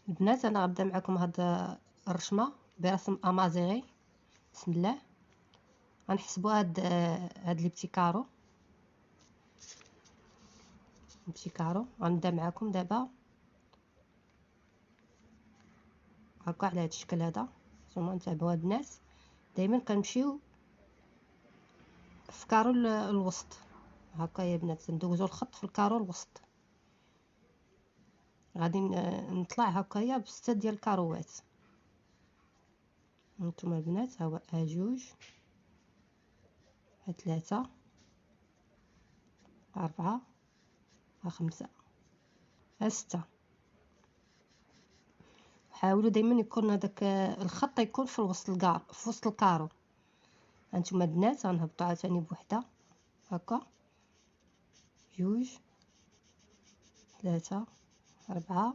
البنات انا غنبدا معكم هاد الرشمه برسم امازيغي. بسم الله. غنحسبوا هاد لي بتي كارو غنبدا معكم دابا هكا على هاد الشكل هذا. نتوما نتابعوا هاد الناس دائما كنمشيو في كارو الوسط هكا يا بنات، ندوزو الخط في الكارو الوسط. غادي نطلع هكايا بستة ديال الكاروات. هانتوما البنات، ها هو جوج، ها ثلاثة، ها ربعة، ها خمسة، ها ستة. حاولوا دائما يكون هذاك الخط يكون في وسط في وسط الكارو. هانتوما البنات غنهبطوا عاوتاني بوحده هكا، جوج، ثلاثة، ربعة،